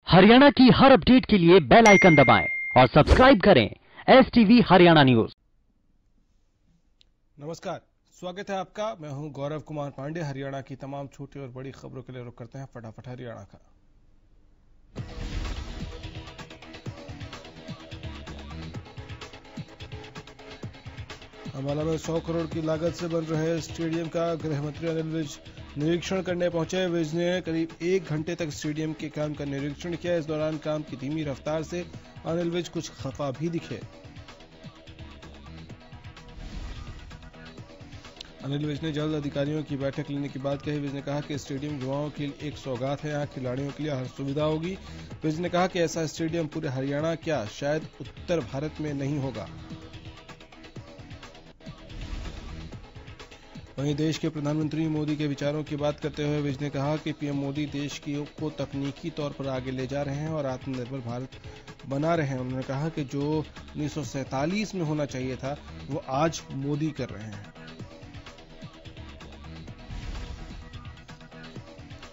हरियाणा की हर अपडेट के लिए बेल आइकन दबाएं और सब्सक्राइब करें STV हरियाणा न्यूज। नमस्कार, स्वागत है आपका। मैं हूं गौरव कुमार पांडे। हरियाणा की तमाम छोटी और बड़ी खबरों के लिए रुख करते हैं फटाफट हरियाणा का। अंबाला में 100 करोड़ की लागत से बन रहे स्टेडियम का गृह मंत्री अनिल विज निरीक्षण करने पहुंचे। विज ने करीब 1 घंटे तक स्टेडियम के काम का निरीक्षण किया। इस दौरान काम की धीमी रफ्तार से अनिल विज कुछ खफा भी दिखे। अनिल विज ने जल्द अधिकारियों की बैठक लेने की बात कही। विज ने कहा कि स्टेडियम युवाओं के लिए एक सौगात है, यहाँ खिलाड़ियों के लिए हर सुविधा होगी। विज ने कहा कि ऐसा स्टेडियम पूरे हरियाणा क्या शायद उत्तर भारत में नहीं होगा। वहीं देश के प्रधानमंत्री मोदी के विचारों की बात करते हुए विज ने कहा कि पीएम मोदी देश को तकनीकी तौर पर आगे ले जा रहे हैं और आत्मनिर्भर भारत बना रहे हैं। उन्होंने कहा कि जो 1947 में होना चाहिए था वो आज मोदी कर रहे हैं।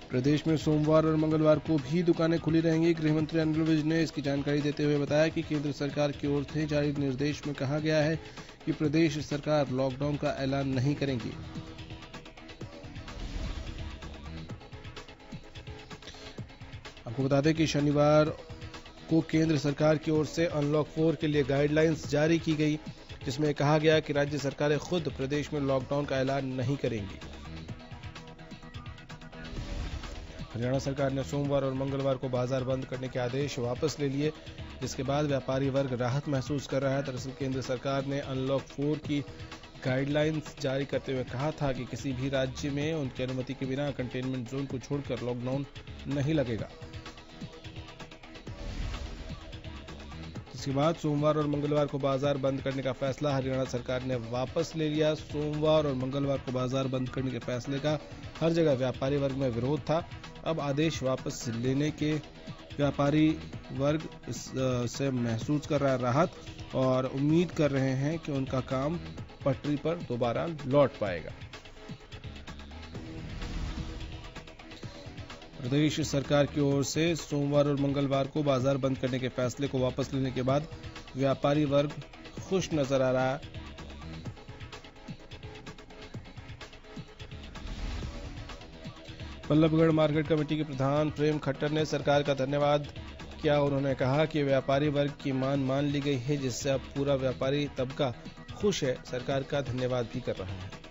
प्रदेश में सोमवार और मंगलवार को भी दुकानें खुली रहेंगी। गृह मंत्री अनिल विज ने इसकी जानकारी देते हुए बताया कि केंद्र सरकार की ओर से जारी निर्देश में कहा गया है कि प्रदेश सरकार लॉकडाउन का ऐलान नहीं करेगी। आपको बता दें कि शनिवार को केंद्र सरकार की ओर से अनलॉक 4 के लिए गाइडलाइंस जारी की गई, जिसमें कहा गया कि राज्य सरकारें खुद प्रदेश में लॉकडाउन का ऐलान नहीं करेंगी। हरियाणा सरकार ने सोमवार और मंगलवार को बाजार बंद करने के आदेश वापस ले लिए, जिसके बाद व्यापारी वर्ग राहत महसूस कर रहा है। दरअसल केंद्र सरकार ने अनलॉक 4 की गाइडलाइंस जारी करते हुए कहा था कि किसी भी राज्य में उनकी अनुमति के बिना कंटेनमेंट जोन को छोड़कर लॉकडाउन नहीं लगेगा। इसके बाद सोमवार और मंगलवार को बाजार बंद करने का फैसला हरियाणा सरकार ने वापस ले लिया। सोमवार और मंगलवार को बाजार बंद करने के फैसले का हर जगह व्यापारी वर्ग में विरोध था। अब आदेश वापस लेने के व्यापारी वर्ग से महसूस कर रहा है राहत और उम्मीद कर रहे हैं कि उनका काम पटरी पर दोबारा लौट पाएगा। प्रदेश सरकार की ओर से सोमवार और मंगलवार को बाजार बंद करने के फैसले को वापस लेने के बाद व्यापारी वर्ग खुश नजर आ रहा है। बल्लभगढ़ मार्केट कमेटी के प्रधान प्रेम खट्टर ने सरकार का धन्यवाद किया। उन्होंने कहा कि व्यापारी वर्ग की मान ली गई है, जिससे अब पूरा व्यापारी तबका खुश है। सरकार का धन्यवाद भी कर रहा है।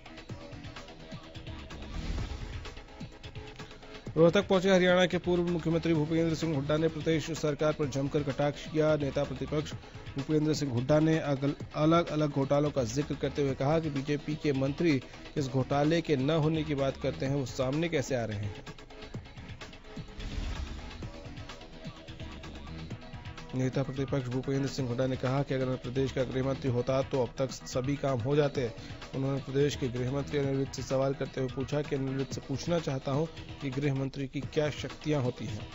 रोहतक पहुंचे हरियाणा के पूर्व मुख्यमंत्री भूपेंद्र सिंह हुड्डा ने प्रदेश सरकार पर जमकर कटाक्ष किया। नेता प्रतिपक्ष भूपेंद्र सिंह हुड्डा ने अलग अलग घोटालों का जिक्र करते हुए कहा कि बीजेपी के मंत्री इस घोटाले के न होने की बात करते हैं, वो सामने कैसे आ रहे हैं। नेता प्रतिपक्ष भूपेंद्र सिंह हुड्डा ने कहा कि अगर मैं प्रदेश का गृहमंत्री होता तो अब तक सभी काम हो जाते। उन्होंने प्रदेश के गृहमंत्री अनिल विज से सवाल करते हुए पूछा कि अनिल विज से पूछना चाहता हूं कि गृहमंत्री की क्या शक्तियां होती हैं।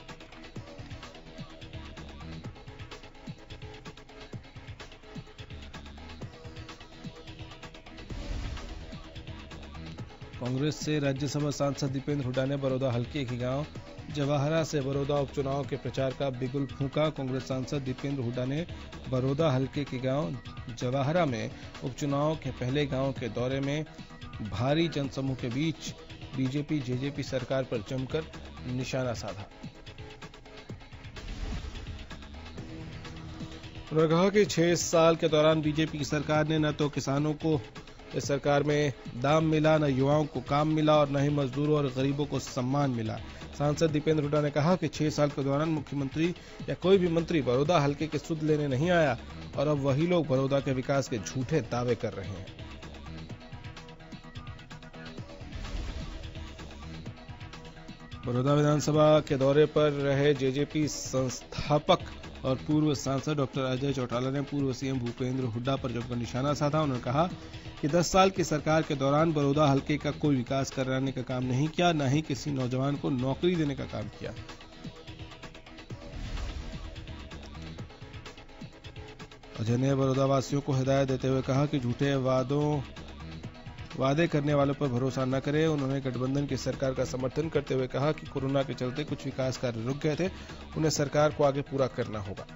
कांग्रेस से राज्यसभा सांसद दीपेंद्र हुड्डा ने बड़ौदा हल्के के गांव जवाहरा से बड़ौदा उपचुनाव के प्रचार का बिगुल फूंका। कांग्रेस सांसद दीपेंद्र हुड्डा ने बड़ौदा हल्के के गांव जवाहरा में उपचुनाव के पहले गांव के दौरे में भारी जनसमूह के बीच बीजेपी जेजेपी सरकार पर जमकर निशाना साधा। उन्होंने कहा कि 6 साल के दौरान बीजेपी की सरकार ने न तो किसानों को इस सरकार में दाम मिला, न युवाओं को काम मिला और न ही मजदूरों और गरीबों को सम्मान मिला। सांसद दीपेंद्र हुड्डा ने कहा कि 6 साल के दौरान मुख्यमंत्री या कोई भी मंत्री बड़ौदा हल्के के सुध लेने नहीं आया और अब वही लोग बड़ौदा के विकास के झूठे दावे कर रहे हैं। बड़ौदा विधानसभा के दौरे पर रहे जेजेपी संस्थापक और पूर्व सांसद डॉक्टर अजय चौटाला ने पूर्व सीएम भूपेंद्र हुड्डा पर जमकर निशाना साधा। उन्होंने कहा कि 10 साल की सरकार के दौरान बड़ौदा हल्के का कोई विकास कराने का काम नहीं किया, न ही किसी नौजवान को नौकरी देने का काम किया। अजय ने बड़ौदा वासियों को हिदायत देते हुए कहा कि झूठे वादों वादे करने वालों पर भरोसा न करें। उन्होंने गठबंधन की सरकार का समर्थन करते हुए कहा कि कोरोना के चलते कुछ विकास कार्य रुक गए थे, उन्हें सरकार को आगे पूरा करना होगा।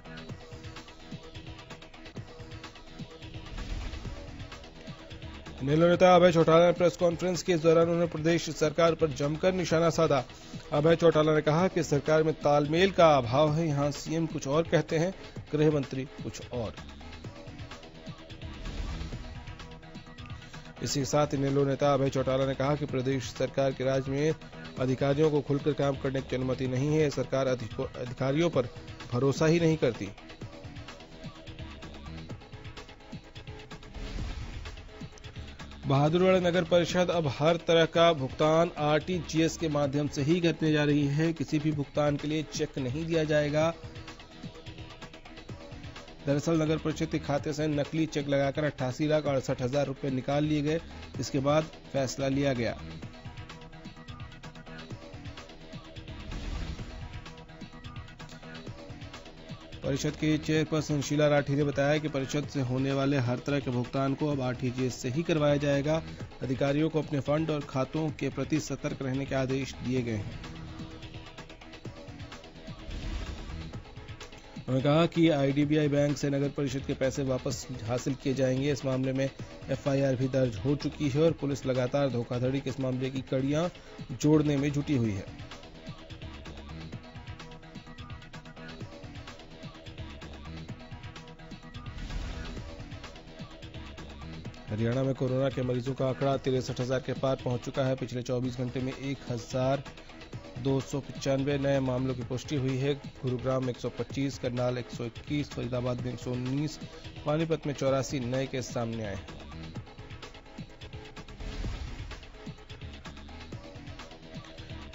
इनेलो नेता अभय चौटाला ने प्रेस कॉन्फ्रेंस के दौरान उन्होंने प्रदेश सरकार पर जमकर निशाना साधा। अभय चौटाला ने कहा कि सरकार में तालमेल का अभाव है, यहां सीएम कुछ और कहते हैं, गृह मंत्री कुछ और। इसी के साथ इनेलो नेता अभय चौटाला ने कहा कि प्रदेश सरकार के राज में अधिकारियों को खुलकर काम करने की अनुमति नहीं है। सरकार अधिकारियों पर भरोसा ही नहीं करती। बहादुरगढ़ नगर परिषद अब हर तरह का भुगतान आरटीजीएस के माध्यम से ही करने जा रही है। किसी भी भुगतान के लिए चेक नहीं दिया जाएगा। दरअसल नगर परिषद के खाते से नकली चेक लगाकर 88,68,000 रुपए निकाल लिए गए। इसके बाद फैसला लिया गया। परिषद के चेयरपर्सन शीला राठी ने बताया कि परिषद से होने वाले हर तरह के भुगतान को अब आरटीजीएस से ही करवाया जाएगा। अधिकारियों को अपने फंड और खातों के प्रति सतर्क रहने के आदेश दिए गए हैं। उन्होंने कहा कि आईडीबीआई बैंक से नगर परिषद के पैसे वापस हासिल किए जाएंगे। इस मामले में एफआईआर भी दर्ज हो चुकी है और पुलिस लगातार धोखाधड़ी के इस मामले की कड़ियां जोड़ने में जुटी हुई है। हरियाणा में कोरोना के मरीजों का आंकड़ा 63,000 के पार पहुंच चुका है। पिछले 24 घंटे में 1,295 नए मामलों की पुष्टि हुई है। गुरुग्राम में 125, करनाल 121, फरीदाबाद में 119, पानीपत में 84 नए केस सामने आए हैं।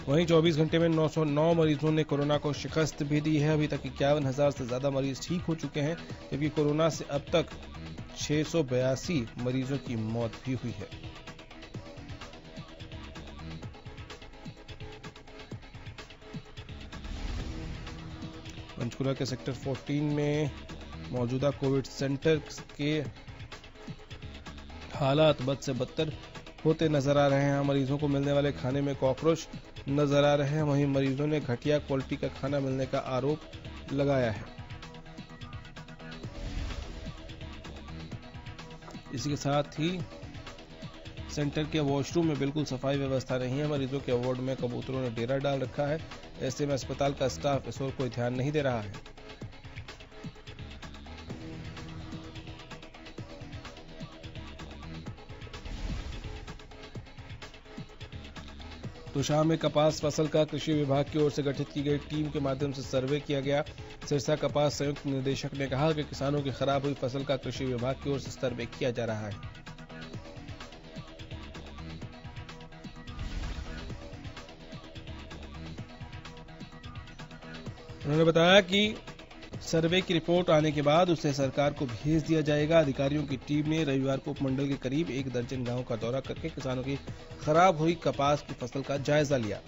वहीं 24 घंटे में 909 मरीजों ने कोरोना को शिकस्त भी दी है। अभी तक 51,000 से ज्यादा मरीज ठीक हो चुके हैं, जबकि कोरोना से अब तक 682 मरीजों की मौत भी हुई है। पंचकुला के सेक्टर 14 में मौजूदा कोविड सेंटर के हालात बद से बदतर होते नजर आ रहे हैं। मरीजों को मिलने वाले खाने में कॉकरोच नजर आ रहे हैं। वहीं मरीजों ने घटिया क्वालिटी का खाना मिलने का आरोप लगाया है। इसी के साथ ही सेंटर के वॉशरूम में बिल्कुल सफाई व्यवस्था नहीं है। मरीजों के वार्ड में कबूतरों ने डेरा डाल रखा है। ऐसे में अस्पताल का स्टाफ इस ओर कोई ध्यान नहीं दे रहा है। तोशाम में कपास फसल का कृषि विभाग की ओर से गठित की गई टीम के माध्यम से सर्वे किया गया। सिरसा कपास संयुक्त निदेशक ने कहा कि किसानों की खराब हुई फसल का कृषि विभाग की ओर से सर्वे किया जा रहा है। उन्होंने बताया कि सर्वे की रिपोर्ट आने के बाद उसे सरकार को भेज दिया जाएगा। अधिकारियों की टीम ने रविवार को उपमंडल के करीब 1 दर्जन गांवों का दौरा करके किसानों की खराब हुई कपास की फसल का जायजा लिया।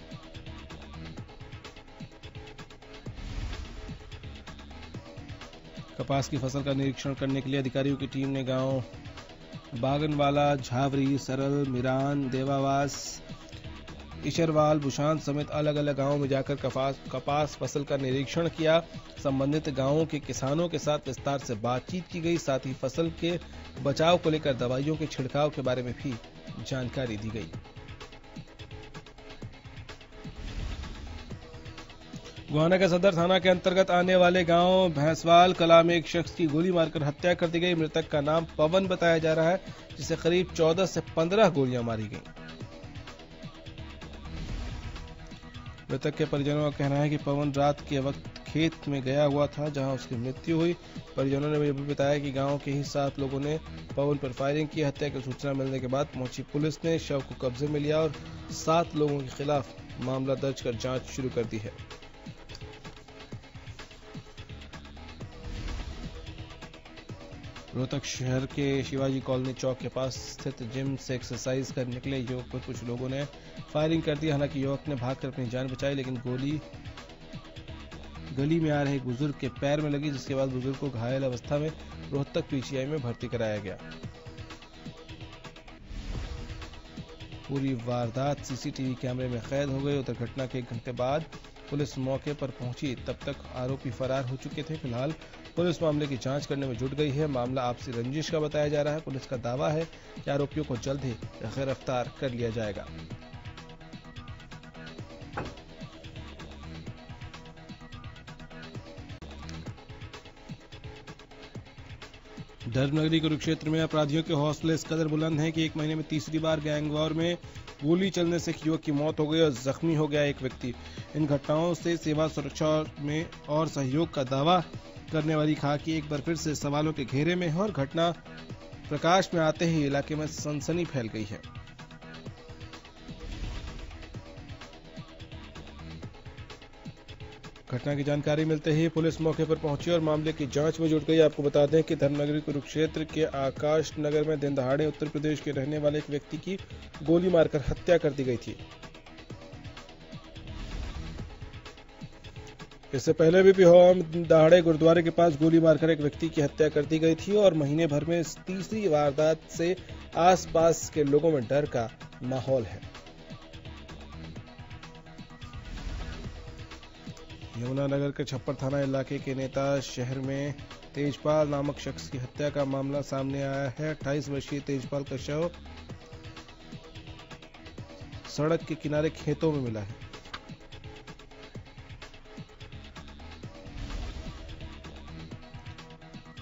कपास की फसल का निरीक्षण करने के लिए अधिकारियों की टीम ने गांव बागनवाला, झावरी, सरल, मिरान, देवावास, इशरवाल, बुशान समेत अलग अलग गांवों में जाकर कपास फसल का निरीक्षण किया। संबंधित गांवों के किसानों के साथ विस्तार से बातचीत की गई। साथ ही फसल के बचाव को लेकर दवाइयों के छिड़काव के बारे में भी जानकारी दी गई। गोहाना के सदर थाना के अंतर्गत आने वाले गांव भैंसवाल कला में एक शख्स की गोली मारकर हत्या कर दी गई। मृतक का नाम पवन बताया जा रहा है, जिसे करीब 14 से 15 गोलियां मारी गईं। मृतक के परिजनों का कहना है कि पवन रात के वक्त खेत में गया हुआ था, जहां उसकी मृत्यु हुई। परिजनों ने भी बताया कि गांव के ही 7 लोगों ने पवन पर फायरिंग की। हत्या की सूचना मिलने के बाद पहुंची पुलिस ने शव को कब्जे में लिया और 7 लोगों के खिलाफ मामला दर्ज कर जांच शुरू कर दी है। रोहतक शहर के शिवाजी कॉलोनी चौक के पास स्थित जिम से एक्सरसाइज कर निकले युवक पर कुछ लोगों ने फायरिंग कर दी। हालांकि युवक ने भागकर अपनी जान बचाई, लेकिन गोली गली में आ रहे बुजुर्ग के पैर में लगी, जिसके बाद बुजुर्ग को घायल अवस्था में रोहतक पीजीआई में भर्ती कराया गया। पूरी वारदात सीसीटीवी कैमरे में कैद हो गई। उधर घटना के 1 घंटे बाद पुलिस मौके पर पहुंची, तब तक आरोपी फरार हो चुके थे। फिलहाल पुलिस मामले की जांच करने में जुट गई है। मामला आपसी रंजिश का बताया जा रहा है। पुलिस का दावा है कि आरोपियों को जल्द ही गिरफ्तार कर लिया जाएगा। धर्मनगरी कुरुक्षेत्र में अपराधियों के हौसले इस कदर बुलंद हैं कि 1 महीने में तीसरी बार गैंग वॉर में गोली चलने से एक युवक की मौत हो गई और जख्मी हो गया एक व्यक्ति। इन घटनाओं से सेवा सुरक्षा में और सहयोग का दावा करने वाली खाकी एक बार फिर से सवालों के घेरे में है और घटना प्रकाश में आते ही इलाके में सनसनी फैल गई है। घटना की जानकारी मिलते ही पुलिस मौके पर पहुंची और मामले की जांच में जुट गई। आपको बता दें कि धर्मनगरी कुरुक्षेत्र के आकाश नगर में दिन दहाड़े उत्तर प्रदेश के रहने वाले एक व्यक्ति की गोली मारकर हत्या कर दी गई थी। इससे पहले भी पिहोवा दहाड़े गुरुद्वारे के पास गोली मारकर एक व्यक्ति की हत्या कर दी गई थी और महीने भर में इस तीसरी वारदात से आसपास के लोगों में डर का माहौल है। यमुनानगर के छप्पर थाना इलाके के नेता शहर में तेजपाल नामक शख्स की हत्या का मामला सामने आया है। 28 वर्षीय तेजपाल का शव सड़क के किनारे खेतों में मिला है।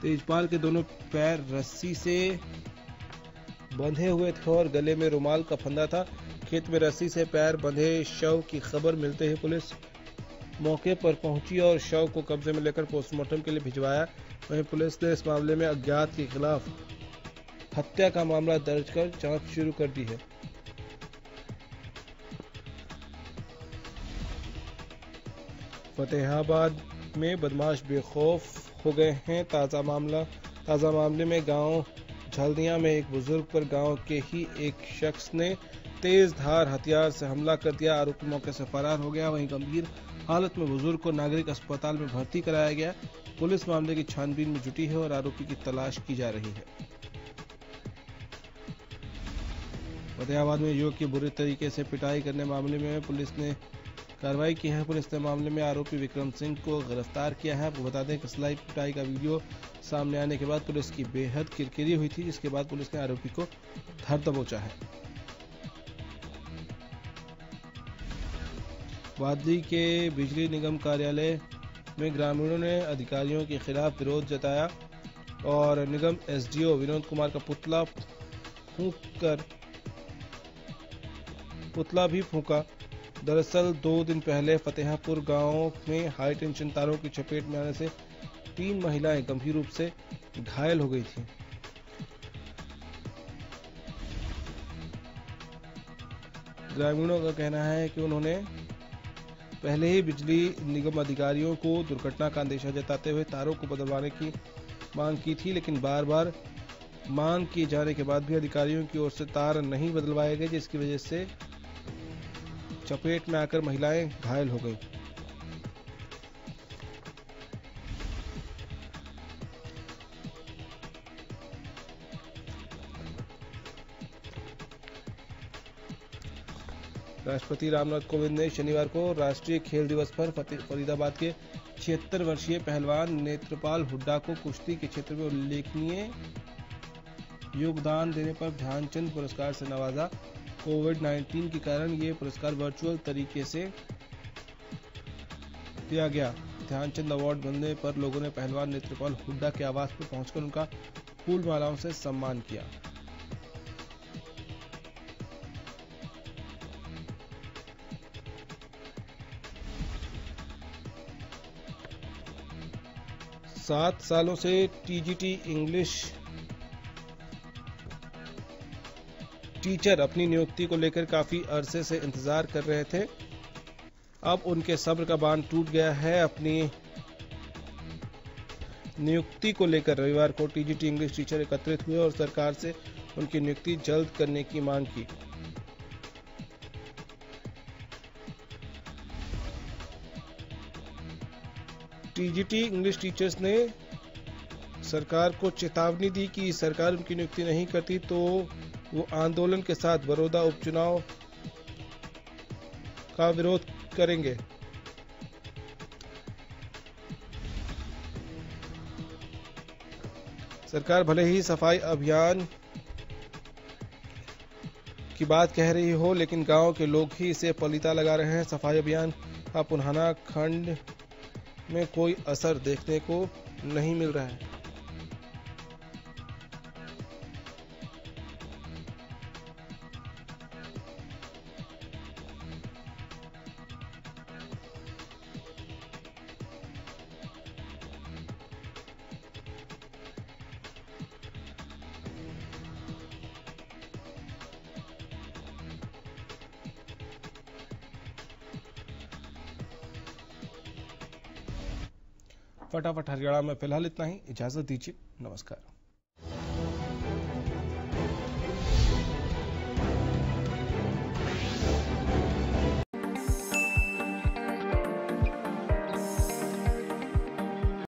तेजपाल के दोनों पैर रस्सी से बंधे हुए थे और गले में रुमाल का फंदा था। खेत में रस्सी से पैर बंधे शव की खबर मिलते ही पुलिस मौके पर पहुंची और शव को कब्जे में लेकर पोस्टमार्टम के लिए भिजवाया। वहीं पुलिस ने इस मामले में अज्ञात के खिलाफ हत्या का मामला दर्ज कर जांच शुरू कर दी है। फतेहाबाद में बदमाश बेखौफ हो गए हैं। ताजा मामले में गांव झल्दिया में एक बुजुर्ग पर गांव के ही एक शख्स ने तेज धार हथियार से हमला कर दिया। आरोपी मौके से फरार हो गया। वहीं गंभीर हालत में बुजुर्ग को नागरिक अस्पताल में भर्ती कराया गया। पुलिस मामले की छानबीन में जुटी है और आरोपी की तलाश की जा रही है। फतेहाबाद में युवक की बुरी तरीके से पिटाई करने मामले में पुलिस ने कार्रवाई की है। पुलिस ने मामले में आरोपी विक्रम सिंह को गिरफ्तार किया है। आपको बता दें कि सिलाई पिटाई का वीडियो सामने आने के बाद पुलिस की बेहद किरकिरी हुई थी, जिसके बाद पुलिस ने आरोपी को धर दबोचा है। वादी के बिजली निगम कार्यालय में ग्रामीणों ने अधिकारियों के खिलाफ विरोध जताया और निगम एसडीओ विनोद कुमार का पुतला भी फूंका। दरअसल 2 दिन पहले फतेहपुर गांव में हाई टेंशन तारों की चपेट में आने से 3 महिलाएं गंभीर रूप से घायल हो गई थीं। ग्रामीणों का कहना है कि उन्होंने पहले ही बिजली निगम अधिकारियों को दुर्घटना का अंदेशा जताते हुए तारों को बदलवाने की मांग की थी, लेकिन बार बार मांग किए जाने के बाद भी अधिकारियों की ओर से तार नहीं बदलवाए गए, जिसकी वजह से चपेट में आकर महिलाएं घायल हो गईं। राष्ट्रपति रामनाथ कोविंद ने शनिवार को राष्ट्रीय खेल दिवस पर फरीदाबाद के 76 वर्षीय पहलवान नेत्रपाल हुड्डा को कुश्ती के क्षेत्र में उल्लेखनीय योगदान देने पर ध्यानचंद पुरस्कार से नवाजा। कोविड-19 के कारण ये पुरस्कार वर्चुअल तरीके से दिया गया। ध्यानचंद अवार्ड मिलने पर लोगों ने पहलवान नेत्रपाल हुड्डा के आवास पर पहुंचकर उनका फूल मालाओं से सम्मान किया। सात सालों से टीजीटी इंग्लिश टीचर अपनी नियुक्ति को लेकर काफी अरसे से इंतजार कर रहे थे। अब उनके सब्र का बांध टूट गया है। अपनी नियुक्ति को लेकर रविवार को टीजीटी इंग्लिश टीचर एकत्रित हुए और सरकार से उनकी नियुक्ति जल्द करने की मांग की। टीजीटी इंग्लिश टीचर्स ने सरकार को चेतावनी दी कि सरकार उनकी नियुक्ति नहीं करती तो वो आंदोलन के साथ बड़ौदा उपचुनाव का विरोध करेंगे। सरकार भले ही सफाई अभियान की बात कह रही हो, लेकिन गांव के लोग ही इसे पलीता लगा रहे हैं। सफाई अभियान का पुन्हाना खंड में कोई असर देखने को नहीं मिल रहा है। फटाफट हरियाणा में फिलहाल इतना ही। इजाजत दीजिए, नमस्कार।